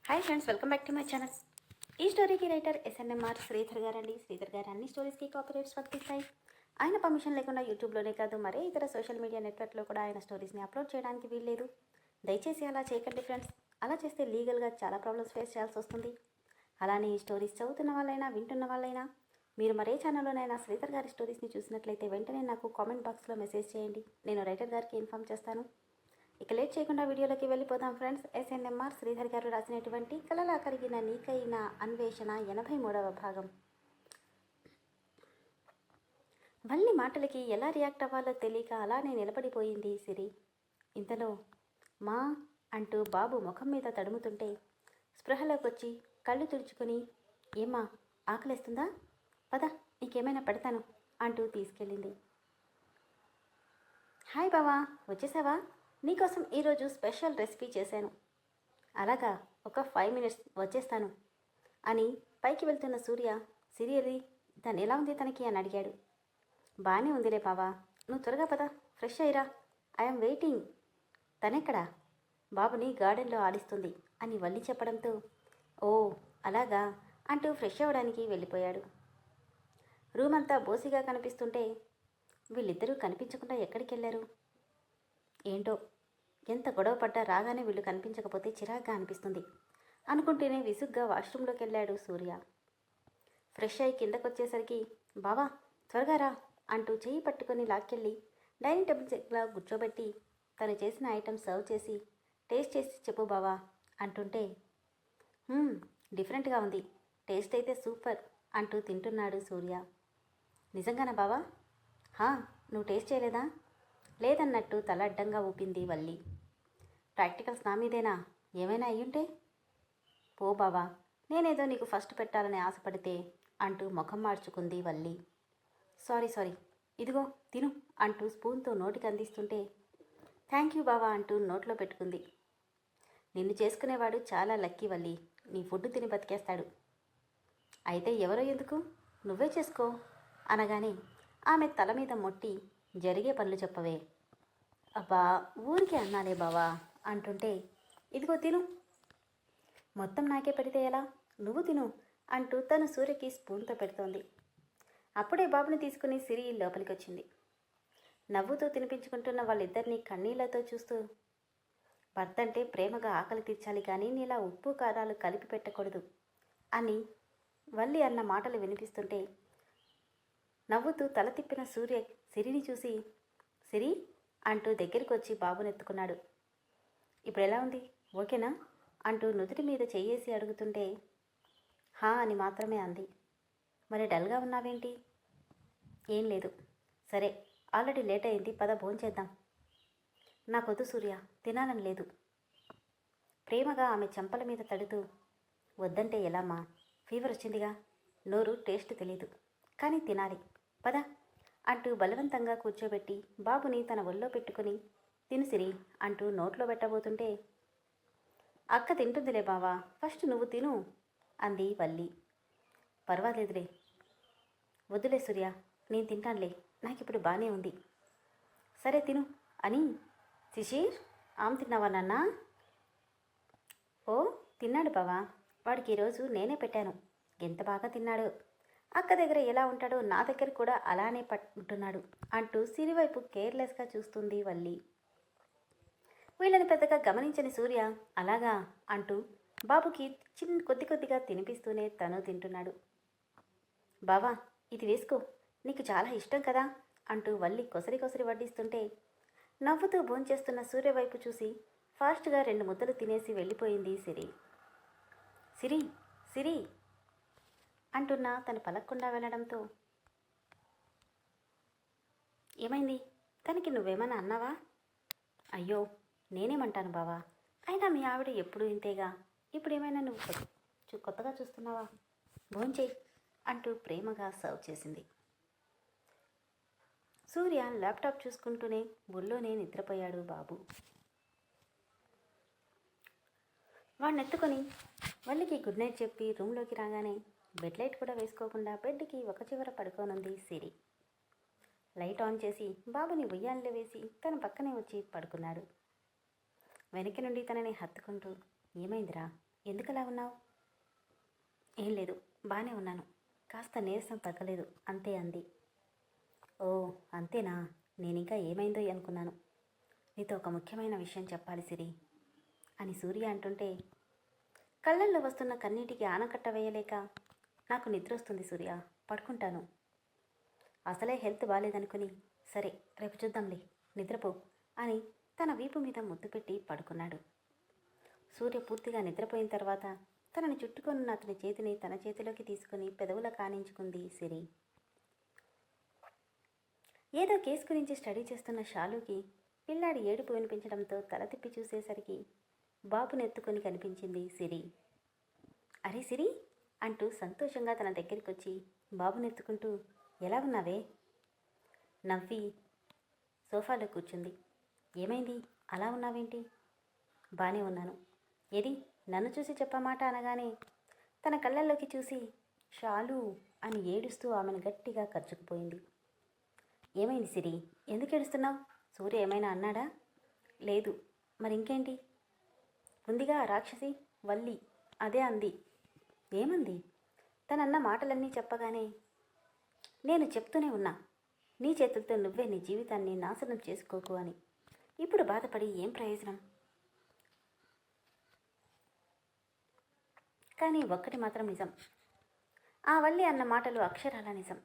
Hi friends, welcome back to my channel. ఈ స్టోరీకి writer SNMR Sridhar గారు అండి. శ్రీధర్ గారు అన్ని స్టోరీస్కి కాపీరైట్స్ వర్తిస్తాయి. ఆయన పర్మిషన్ లేకుండా యూట్యూబ్లోనే కాదు మరే ఇతర సోషల్ మీడియా నెట్వర్క్లో కూడా ఆయన స్టోరీస్ని అప్లోడ్ చేయడానికి వీల్లేదు. దయచేసి అలా చేయకండి ఫ్రెండ్స్. అలా చేస్తే లీగల్గా చాలా ప్రాబ్లమ్స్ ఫేస్ చేయాల్సి వస్తుంది. అలానే ఈ స్టోరీస్ చదువుతున్న వాళ్ళైనా వింటున్న వాళ్ళైనా మీరు మరే ఛానల్లోనైనా శ్రీధర్ గారి స్టోరీస్ని చూసినట్లయితే వెంటనే నాకు కామెంట్ బాక్స్లో మెసేజ్ చేయండి. నేను రైటర్ గారికి ఇన్ఫామ్ చేస్తాను. ఇక లేట్ చేయకుండా వీడియోలోకి వెళ్ళిపోదాం ఫ్రెండ్స్. ఎస్ఎన్ఎంఆర్ శ్రీధర్ గారు రాసినటువంటి కలలా కరిగిన నీకైన అన్వేషణ 83వ భాగం. వల్లి మాటలకి ఎలా రియాక్ట్ అవ్వాలో తెలియక అలానే నిలబడిపోయింది సిరి. ఇంతలో మా అంటూ బాబు ముఖం మీద తడుముతుంటే స్పృహలోకి వచ్చి కళ్ళు తుడుచుకొని, ఏమ్మా ఆకలిస్తుందా, పద నీకేమైనా పెడతాను అంటూ తీసుకెళ్ళింది. హాయ్ బావా, వచ్చేసావా? నీకోసం ఈరోజు స్పెషల్ రెసిపీ చేశాను. అలాగా, ఒక 5 minutes వచ్చేస్తాను అని పైకి వెళ్తున్న సూర్య, సిరియది తను ఎలా ఉంది తనకి అని అడిగాడు. బాగానే ఉందిలే బావా, నువ్వు త్వరగా పద, ఫ్రెష్ అయ్యిరా, ఐఎమ్ వెయిటింగ్. తనెక్కడా? బాబుని గార్డెన్లో ఆడిస్తుంది అని వల్లి చెప్పడంతో, ఓ అలాగా అంటూ ఫ్రెష్ అవ్వడానికి వెళ్ళిపోయాడు. రూమ్ అంతా బోసిగా కనిపిస్తుంటే వీళ్ళిద్దరూ కనిపించకుండా ఎక్కడికి వెళ్ళారు ఏంటో. ఎంత గొడవ పడ్డా రాగానే వీళ్ళు కనిపించకపోతే చిరాగ్గా అనిపిస్తుంది అనుకుంటేనే విసుగ్గా వాష్రూమ్లోకి వెళ్ళాడు సూర్య. ఫ్రెష్ అయి కిందకొచ్చేసరికి, బావా త్వరగా రా అంటూ చెయ్యి పట్టుకొని లాక్కెళ్ళి డైనింగ్ టేబుల్ దగ్గర కూర్చోబెట్టి తను చేసిన ఐటమ్ సర్వ్ చేసి, టేస్ట్ చేసి చెప్పు బావా అంటుంటే, డిఫరెంట్గా ఉంది, టేస్ట్ అయితే సూపర్ అంటూ తింటున్నాడు సూర్య. నిజంగానా బావా? నువ్వు టేస్ట్ చేయలేదా? లేదన్నట్టు తల అడ్డంగా ఊపింది వల్లి. ప్రాక్టికల్స్ నా మీదేనా? ఏమైనా అయ్యుంటే? పో బావా, నేనేదో నీకు ఫస్ట్ పెట్టాలని ఆశపడితే అంటూ ముఖం మార్చుకుంది వల్లి. సారీ, ఇదిగో తిను అంటూ స్పూన్తో నోటికి అందిస్తుంటే, థ్యాంక్ యూ బావా అంటూ నోట్లో పెట్టుకుంది. నిన్ను చేసుకునేవాడు చాలా లక్కీ వల్లి, నీ ఫుడ్ తిని బతికేస్తాడు. అయితే ఎవరో ఎందుకు, నువ్వే చేసుకో అనగానే ఆమె తల మీద మొట్టి, జరిగే పనులు చెప్పవే. అబ్బా ఊరికే అన్నాలే బావా అంటుంటే, ఇదిగో తిను, మొత్తం నాకే పెడితే ఎలా, నువ్వు తిను అంటూ తను సూర్యకి స్పూన్తో పెడుతోంది. అప్పుడే బాబుని తీసుకుని సిరి లోపలికి వచ్చింది. నవ్వుతూ తినిపించుకుంటున్న వాళ్ళిద్దరినీ కన్నీళ్లతో చూస్తూ, భర్త అంటే ప్రేమగా ఆకలి తీర్చాలి కానీ నీలా ఉప్పు కారాలు కలిపి పెట్టకూడదు అని వల్లి అన్న మాటలు వినిపిస్తుంటే నవ్వుతూ తల తిప్పిన సూర్య సిరిని చూసి, సిరి అంటూ దగ్గరికి వచ్చి బాబునెత్తుకున్నాడు. ఇప్పుడు ఎలా ఉంది, ఓకేనా అంటూ నుదుటి మీద చెయ్యేసి అడుగుతుంటే, హా అని మాత్రమే అంది. మరి డల్గా ఉన్నావేంటి? ఏం లేదు. సరే, ఆల్రెడీ లేట్ అయింది, పద భోంచేద్దాం. నాకొద్దు సూర్య, తినాలని లేదు. ప్రేమగా ఆమె చెంపల మీద తడుతూ, వద్దంటే ఎలామ్మా, ఫీవర్ వచ్చిందిగా, నోరు టేస్ట్ తెలీదు, కానీ తినాలి, పద అంటూ బలవంతంగా కూర్చోబెట్టి బాబుని తన ఒళ్ళో పెట్టుకుని, తినుసిరి అంటూ నోట్లో పెట్టబోతుంటే, అక్క తింటుందిలే బావా, ఫస్ట్ నువ్వు తిను అంది వల్లి. పర్వాలేదులే, వద్దులే సూర్య, నేను తింటానులే, నాకిప్పుడు బాగానే ఉంది. సరే తిను అని, శిశిర్ ఆమె తిన్నావా నాన్నా? ఓ తిన్నాడు బావా, వాడికి ఈరోజు నేనే పెట్టాను, ఎంత బాగా తిన్నాడో. అక్క దగ్గర ఎలా ఉంటాడో నా దగ్గర కూడా అలానే ఉంటున్నాడు అంటూ సిరివైపు కేర్లెస్గా చూస్తుంది వల్లి. వీళ్ళని పెద్దగా గమనించని సూర్య, అలాగా అంటూ బాబుకి కొద్ది కొద్దిగా తినిపిస్తూనే తను తింటున్నాడు. బావా ఇది వేసుకో, నీకు చాలా ఇష్టం కదా అంటూ వల్లి కొసరి కొసరి వడ్డిస్తుంటే నవ్వుతూ భోంచేస్తున్న సూర్య వైపు చూసి ఫాస్ట్గా 2 ముద్దలు తినేసి వెళ్ళిపోయింది సిరి. సిరి సిరి అంటున్నా తను పలక్కుండా వెళ్ళడంతో, ఏమైంది, తనకి నువ్వేమన్నా అన్నావా? అయ్యో నేనేమంటాను బావా, అయినా మీ ఆవిడ ఎప్పుడు ఇంతేగా, ఇప్పుడు ఏమైనా నువ్వు కొత్తగా చూస్తున్నావా, భోంచేయి అంటూ ప్రేమగా సర్వ్ చేసింది. సూర్య ల్యాప్టాప్ చూసుకుంటూనే బుల్లోనే నిద్రపోయాడు బాబు. వాడిని ఎత్తుకొని వల్లికి గుడ్ నైట్ చెప్పి రూమ్లోకి రాగానే బెడ్ లైట్ కూడా వేసుకోకుండా బెడ్కి ఒక చివర పడుకోనుంది సిరి. లైట్ ఆన్ చేసి బాబుని ఉయ్యాల్లో వేసి తన పక్కనే వచ్చి పడుకున్నాడు. వెనక్కి నుండి తనని హత్తుకుంటూ, ఏమైందిరా, ఎందుకలా ఉన్నావు? ఏం లేదు, బాగానే ఉన్నాను. కాస్త నీరసం తగ్గలేదు అంతే అంది. ఓ, అంతేనా? నేనింకా ఏమైందో అనుకున్నాను. నీతో ఒక ముఖ్యమైన విషయం చెప్పాలి సిరి అని సూర్య అంటుంటే కళ్ళల్లో వస్తున్న కన్నీటికి ఆనకట్ట వేయలేక, నాకు నిద్ర వస్తుంది సూర్య, పడుకుంటాను. అసలే హెల్త్ బాగాలేదనుకుని, సరే రేపు చూద్దాంలే, నిద్రపో అని తన వీపు మీద ముద్దు పెట్టి పడుకున్నాడు. సూర్య పూర్తిగా నిద్రపోయిన తర్వాత తనని చుట్టుకొనున్న అతని చేతిని తన చేతిలోకి తీసుకుని పెదవుల కానించుకుంది సిరి. ఏదో కేసు గురించి స్టడీ చేస్తున్న షాలుకి పిల్లాడి ఏడుపు వినిపించడంతో తల తిప్పి చూసేసరికి బాబునెత్తుకొని కనిపించింది సిరి. అరే సిరి అంటూ సంతోషంగా తన దగ్గరికి వచ్చి బాబునెత్తుకుంటూ, ఎలా ఉన్నావే? నవ్వి సోఫాలో కూర్చుంది. ఏమైంది, అలా ఉన్నావేంటి? బానే ఉన్నాను. ఏది, నన్ను చూసి చెప్పమాట అనగానే తన కళ్ళల్లోకి చూసి షాలు అని ఏడుస్తూ ఆమెను గట్టిగా కరుచుకుపోయింది. ఏమైంది సిరి, ఎందుకు ఏడుస్తున్నావు? సూర్య ఏమైనా అన్నాడా? లేదు. మరి ఇంకేంటి? ఉందిగా రాక్షసి వల్లి, అదే అంది. ఏమంది? తనన్న మాటలన్నీ చెప్పగానే, నేను చెప్తూనే ఉన్నా, నీ చేతులతో నువ్వే నీ జీవితాన్ని నాశనం చేసుకోకు అని. ఇప్పుడు బాధపడి ఏం ప్రయోజనం? కానీ ఒక్కటి మాత్రం నిజం, ఆ వల్లి అన్న మాటలు అక్షరాల నిజం.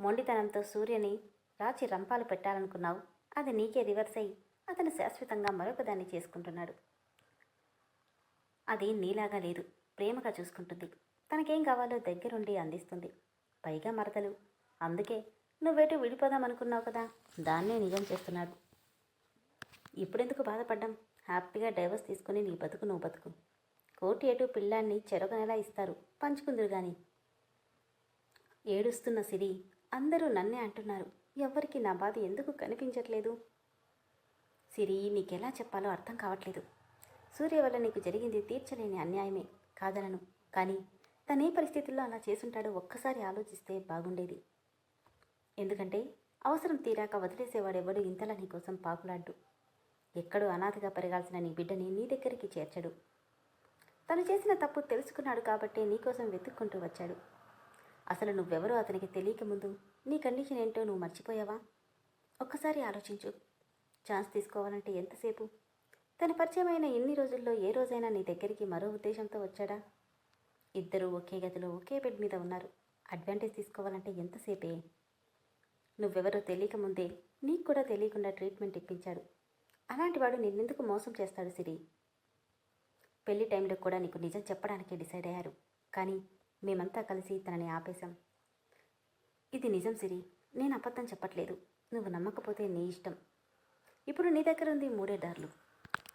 మొండితనంతో సూర్యని రాచి రంపాలు పెట్టాలనుకున్నావు, అది నీకే రివర్స్ అయి అతను శాశ్వతంగా మరొకదాన్ని చేసుకుంటున్నాడు. అది నీలాగా లేదు, ప్రేమగా చూసుకుంటుంది. తనకేం కావాలో దగ్గరుండి అందిస్తుంది. పైగా మరదలు, అందుకే నువ్వేటో విడిపోదామనుకున్నావు కదా, దాన్నే నిజం చేస్తున్నాడు. ఇప్పుడెందుకు బాధపడ్డం? హ్యాపీగా డైవర్స్ తీసుకుని నీ బతుకు నువ్వు బతుకు. కోర్టు ఏటు పిల్లాన్ని చెరొక నెల ఇస్తారు, పంచుకుందురు గాని. ఏడుస్తున్న సిరి, అందరూ నన్నే అంటున్నారు, ఎవ్వరికి నా బాధ ఎందుకు కనిపించట్లేదు? సిరి, నీకెలా చెప్పాలో అర్థం కావట్లేదు. సూర్య వల్ల నీకు జరిగింది తీర్చలేని అన్యాయమే, కాదనను. కానీ తనే పరిస్థితుల్లో అలా చేసుంటాడో ఒక్కసారి ఆలోచిస్తే బాగుండేది. ఎందుకంటే అవసరం తీరాక వదిలేసేవాడెవడు ఇంతలా నీకోసం పాకులాడ్డు. ఎక్కడో అనాథగా పెరగాల్సిన నీ బిడ్డని నీ దగ్గరికి చేర్చడు. తను చేసిన తప్పు తెలుసుకున్నాడు కాబట్టే నీకోసం వెతుక్కుంటూ వచ్చాడు. అసలు నువ్వెవరో అతనికి తెలియక ముందు నీ కండిషన్ ఏంటో నువ్వు మర్చిపోయావా? ఒక్కసారి ఆలోచించు. ఛాన్స్ తీసుకోవాలంటే ఎంతసేపు? తన పరిచయమైన ఎన్ని రోజుల్లో ఏ రోజైనా నీ దగ్గరికి మరో ఉద్దేశంతో వచ్చాడా? ఇద్దరూ ఒకే గదిలో ఒకే బెడ్ మీద ఉన్నారు. అడ్వాంటేజ్ తీసుకోవాలంటే ఎంతసేపే? నువ్వెవరో తెలియక ముందే నీకు కూడా తెలియకుండా ట్రీట్మెంట్ ఇప్పించాడు. అలాంటి వాడు నిన్నెందుకు మోసం చేస్తాడు సిరి? పెళ్లి టైంలో కూడా నీకు నిజం చెప్పడానికే డిసైడ్ అయ్యారు, కానీ మేమంతా కలిసి తనని ఆపేశాం. ఇది నిజం సిరి, నేను అబద్ధం చెప్పట్లేదు. నువ్వు నమ్మకపోతే నీ ఇష్టం. ఇప్పుడు నీ దగ్గర ఉంది మూడే దారులు.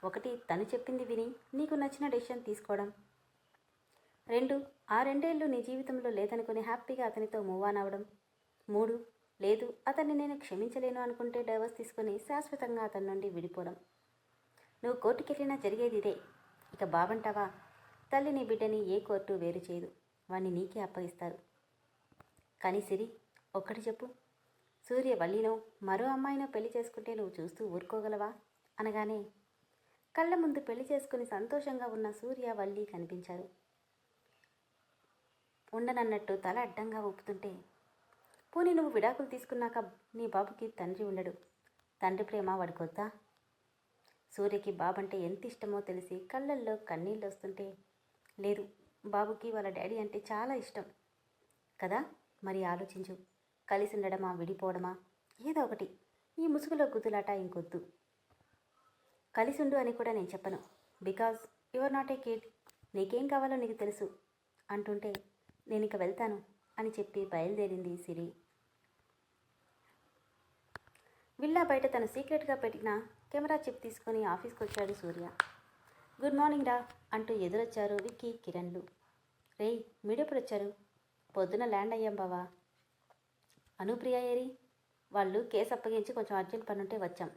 ఒకటి, తను చెప్పింది విని నీకు నచ్చిన డెసిషన్ తీసుకోవడం. 2, ఆ 2 ఏళ్ళు నీ జీవితంలో లేదనుకుని హ్యాపీగా అతనితో మూవ్ ఆన్ అవ్వడం. 3, లేదు అతన్ని నేను క్షమించలేను అనుకుంటే డైవర్స్ తీసుకుని శాశ్వతంగా అతని నుండి విడిపోవడం. నువ్వు కోర్టుకెళ్ళినా జరిగేది ఇదే. ఇక బాబంటావా? తల్లిని బిడ్డని ఏ కోర్టు వేరు చేయదు, వాణ్ణి నీకే అప్పగిస్తారు. కానీ సిరి, ఒక్కటి చెప్పు, సూర్య వల్లినో మరో అమ్మాయినో పెళ్లి చేసుకుంటే నువ్వు చూస్తూ ఊరుకోగలవా అనగానే కళ్ళ ముందు పెళ్లి చేసుకుని సంతోషంగా ఉన్న సూర్య వల్లి కనిపించారు. ఉండనన్నట్టు తల అడ్డంగా ఊపుతుంటే, పోనీ నువ్వు విడాకులు తీసుకున్నాక నీ బాబుకి తండ్రి ఉండడు, తండ్రి ప్రేమ వాడికొద్దా? సూర్యకి బాబంటే ఎంత ఇష్టమో తెలిసి కళ్ళల్లో కన్నీళ్ళు వస్తుంటే, లేదు, బాబుకి వాళ్ళ డాడీ అంటే చాలా ఇష్టం కదా. మరి ఆలోచించు, కలిసి ఉండడమా విడిపోవడమా? ఏదో ఒకటి. ఈ ముసుగులో గుద్దులాట ఇంకొద్దు. కలిసి ఉండు అని కూడా నేను చెప్పను, because you are not a kid. నీకేం కావాలో నీకు తెలుసు అంటుంటే, నేను ఇక వెళ్తాను అని చెప్పి బయలుదేరింది సిరి. విల్లా బయట తను సీక్రెట్గా పెట్టిన కెమెరా చిప్ తీసుకొని ఆఫీస్కి వచ్చాడు సూర్య. గుడ్ మార్నింగ్ రా అంటూ ఎదురొచ్చారు విక్కీ, కిరణ్లు. రేయ్, మీరెప్పుడు వచ్చారు? పొద్దున ల్యాండ్ అయ్యాం బావా. అనుప్రియ ఏరి? వాళ్ళు కేసు అప్పగించి కొంచెం అర్జెంట్ పనుంటే వచ్చాం.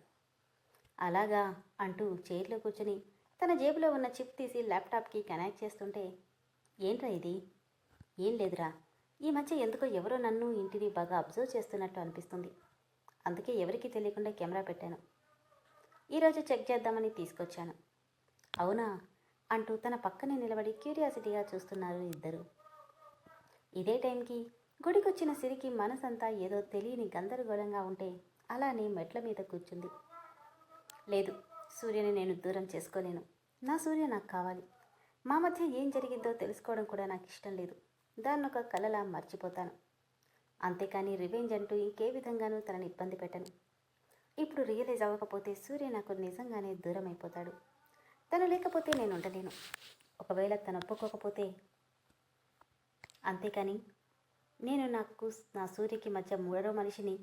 అలాగా అంటూ చైర్లో కూర్చొని తన జేబులో ఉన్న చిప్ తీసి ల్యాప్టాప్కి కనెక్ట్ చేస్తుంటే, ఏంట్రా ఇది? ఏం లేదురా, ఈ మధ్య ఎందుకో ఎవరో నన్ను ఇంటిని బాగా అబ్జర్వ్ చేస్తున్నట్టు అనిపిస్తుంది. అందుకే ఎవరికీ తెలియకుండా కెమెరా పెట్టాను. ఈరోజు చెక్ చేద్దామని తీసుకొచ్చాను. అవునా? అంటూ తన పక్కనే నిలబడి క్యూరియాసిటీగా చూస్తున్నారు ఇద్దరు. ఇదే టైంకి గుడికొచ్చిన సిరికి మనసంతా ఏదో తెలియని గందరగోళంగా ఉంటే అలానే మెట్ల మీద కూర్చుంది. లేదు, సూర్యని నేను దూరం చేసుకోలేను. నా సూర్య నాకు కావాలి. మా మధ్య ఏం జరిగిందో తెలుసుకోవడం కూడా నాకు ఇష్టం లేదు. దాన్ని ఒక కలలా మర్చిపోతాను. అంతేకాని రివెంజ్ అంటూ ఇంకే విధంగానూ తనని ఇబ్బంది పెట్టను. ఇప్పుడు రియలైజ్ అవ్వకపోతే సూర్య నాకు నిజంగానే దూరం అయిపోతాడు. తను లేకపోతే నేను ఉండలేను. ఒకవేళ తను ఒప్పుకోకపోతే అంతేకాని నేను నా సూర్యకి మధ్య మూడో మనిషిని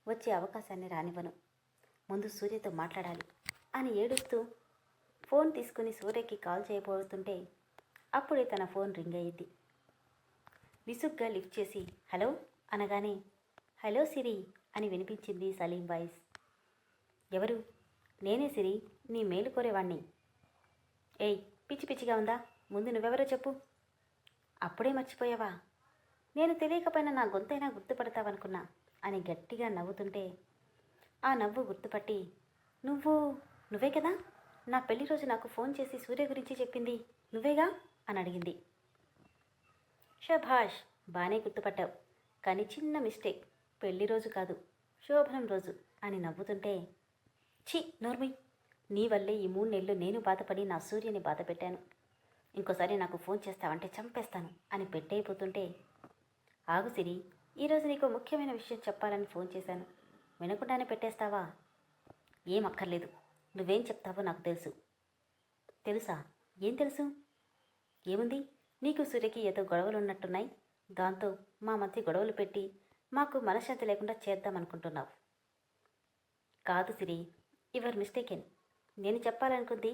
వచ్చే అవకాశాన్ని రానివ్వను. ముందు సూర్యతో మాట్లాడాలి అని ఏడుస్తూ ఫోన్ తీసుకుని సూర్యకి కాల్ చేయబోతుంటే అప్పుడే తన ఫోన్ రింగ్ అయ్యింది. విసుగ్గా లిఫ్ట్ చేసి హలో అనగానే హలో సిరి అని వినిపించింది సలీం వాయిస్. ఎవరు? నేనే సిరి, నీ మేలు కోరేవాణ్ణి. ఏయ్, పిచ్చి పిచ్చిగా ఉందా? ముందు నువ్వెవరో చెప్పు. అప్పుడే మర్చిపోయావా? నేను తెలియకపోయినా నా గొంతైనా గుర్తుపడతావనుకున్నా అని గట్టిగా నవ్వుతుంటే ఆ నవ్వు గుర్తుపట్టి నువ్వే కదా నా పెళ్లి రోజు నాకు ఫోన్ చేసి సూర్య గురించి చెప్పింది నువ్వేగా అని అడిగింది. శభాష్, బానే గుర్తుపట్టావు. కానీ చిన్న మిస్టేక్. పెళ్లి రోజు కాదు, శోభనం రోజు అని నవ్వుతుంటే ఛీ నోర్మి, నీ వల్లే ఈ 3 నెలలు నేను బాధపడి నా సూర్యని బాధ పెట్టాను. ఇంకోసారి నాకు ఫోన్ చేస్తావంటే చంపేస్తాను అని పెట్టయిపోతుంటే ఆగు సిరి, ఈరోజు నీకు ముఖ్యమైన విషయం చెప్పాలని ఫోన్ చేశాను. వినకుండానే పెట్టేస్తావా? ఏం అక్కర్లేదు, నువ్వేం చెప్తావో నాకు తెలుసు. తెలుసా? ఏం తెలుసు? ఏముంది, నీకు సూర్యకి ఏదో గొడవలు ఉన్నట్టున్నాయి. దాంతో మా మధ్య గొడవలు పెట్టి మాకు మనశ్శాంతి లేకుండా చేద్దామనుకుంటున్నావు. కాదు సిరి, యువర్ మిస్టేకెన్. నేను చెప్పాలనుకుంది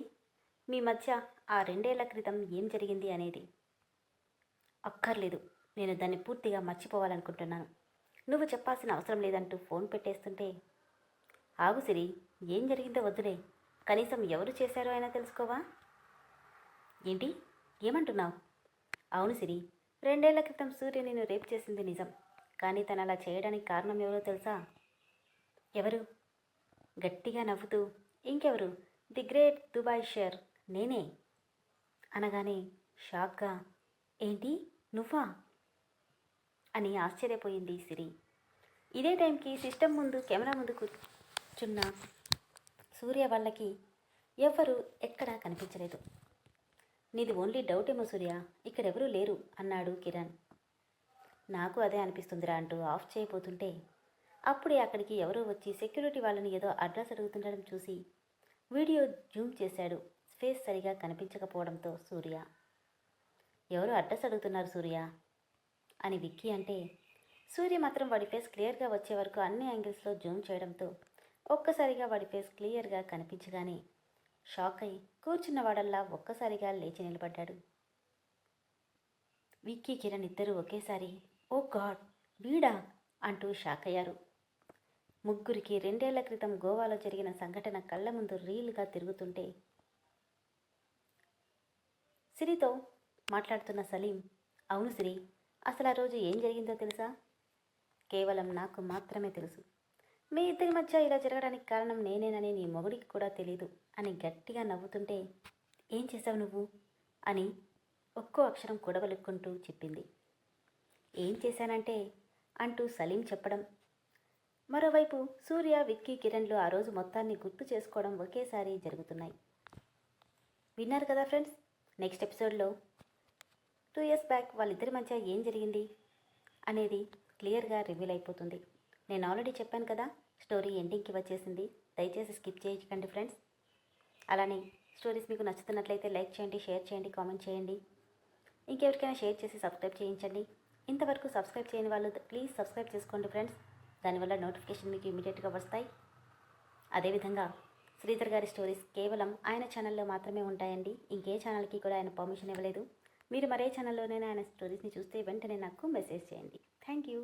మీ మధ్య ఆ 2 ఏళ్ల క్రితం ఏం జరిగింది అనేది. అక్కర్లేదు, నేను దాన్ని పూర్తిగా మర్చిపోవాలనుకుంటున్నాను. నువ్వు చెప్పాల్సిన అవసరం లేదంటూ ఫోన్ పెట్టేస్తుంటే ఆగు సిరి, ఏం జరిగిందో వద్దులే, కనీసం ఎవరు చేశారో అయినా తెలుసుకోవా? ఏంటి, ఏమంటున్నావు? అవును సిరి, 2 ఏళ్ల క్రితం సూర్య నేను రేప్ చేసింది నిజం. కానీ తను అలా చేయడానికి కారణం ఎవరో తెలుసా? ఎవరు? గట్టిగా నవ్వుతూ ఇంకెవరు, ది గ్రేట్ దుబాయ్ షేర్, నేనే అనగానే షాక్గా ఏంటి నువ్వా అని ఆశ్చర్యపోయింది సిరి. ఇదే టైంకి సిస్టమ్ ముందు కెమెరా ముందు కూర్చున్న సూర్య వాళ్ళకి ఎవ్వరూ ఎక్కడా కనిపించలేదు. నీది ఓన్లీ డౌట్ ఏమో సూర్య, ఇక్కడెవరూ లేరు అన్నాడు కిరణ్. నాకు అదే అనిపిస్తుందిరా అంటూ ఆఫ్ చేయబోతుంటే అప్పుడే అక్కడికి ఎవరో వచ్చి సెక్యూరిటీ వాళ్ళని ఏదో అడ్రస్ అడుగుతుండడం చూసి వీడియో జూమ్ చేశాడు. ఫేస్ సరిగా కనిపించకపోవడంతో సూర్య, ఎవరు అడ్రస్ అడుగుతున్నారు సూర్య అని విక్కీ అంటే సూర్య మాత్రం వాడి ఫేస్ క్లియర్గా వచ్చే వరకు అన్ని యాంగిల్స్లో జూమ్ చేయడంతో ఒక్కసారిగా వాడి ఫేస్ క్లియర్గా కనిపించగానే షాక్ అయి కూర్చున్నవాడల్లా ఒక్కసారిగా లేచి నిలబడ్డాడు. విక్కీ కిరణ్ ఇద్దరూ ఒకేసారి ఓ గాడ్, వీడా అంటూ షాక్ అయ్యారు. ముగ్గురికి 2 ఏళ్ల క్రితం గోవాలో జరిగిన సంఘటన కళ్ళ ముందు రీల్గా తిరుగుతుంటే సిరితో మాట్లాడుతున్న సలీం, అవును సిరి, అసలు ఆ రోజు ఏం జరిగిందో తెలుసా? కేవలం నాకు మాత్రమే తెలుసు. మీ ఇద్దరి మధ్య ఇలా జరగడానికి కారణం నేనేనని నీ మొగుడికి కూడా తెలీదు అని గట్టిగా నవ్వుతుంటే ఏం చేసావు నువ్వు అని ఒక్కో అక్షరం కూడబలుక్కుంటూ చెప్పింది. ఏం చేశానంటే అంటూ సలీం చెప్పడం, మరోవైపు సూర్య, విక్కీ, కిరణ్లు ఆ రోజు మొత్తాన్ని గుర్తు చేసుకోవడం ఒకేసారి జరుగుతున్నాయి. విన్నారు కదా ఫ్రెండ్స్, నెక్స్ట్ ఎపిసోడ్లో 2 years బ్యాక్ వాళ్ళిద్దరి మధ్య ఏం జరిగింది అనేది క్లియర్గా రివీల్ అయిపోతుంది. నేను ఆల్రెడీ చెప్పాను కదా, స్టోరీ ఎండింగ్కి వచ్చేసింది. దయచేసి స్కిప్ చేయకండి ఫ్రెండ్స్. అలానే స్టోరీస్ మీకు నచ్చుతున్నట్లయితే లైక్ చేయండి, షేర్ చేయండి, కామెంట్ చేయండి. ఇంకెవరికైనా షేర్ చేసి సబ్స్క్రైబ్ చేయించండి. ఇంతవరకు సబ్స్క్రైబ్ చేయని వాళ్ళు ప్లీజ్ సబ్స్క్రైబ్ చేసుకోండి ఫ్రెండ్స్. దానివల్ల నోటిఫికేషన్ మీకు ఇమీడియట్గా వస్తాయి. అదేవిధంగా శ్రీధర్ గారి స్టోరీస్ కేవలం ఆయన ఛానల్లో మాత్రమే ఉంటాయండి. ఇంకే ఛానల్కి కూడా ఆయన పర్మిషన్ ఇవ్వలేదు. మీరు మరే ఛానల్లోనైనా ఆయన స్టోరీస్ని చూస్తే వెంటనే నాకు మెసేజ్ చేయండి. Thank you.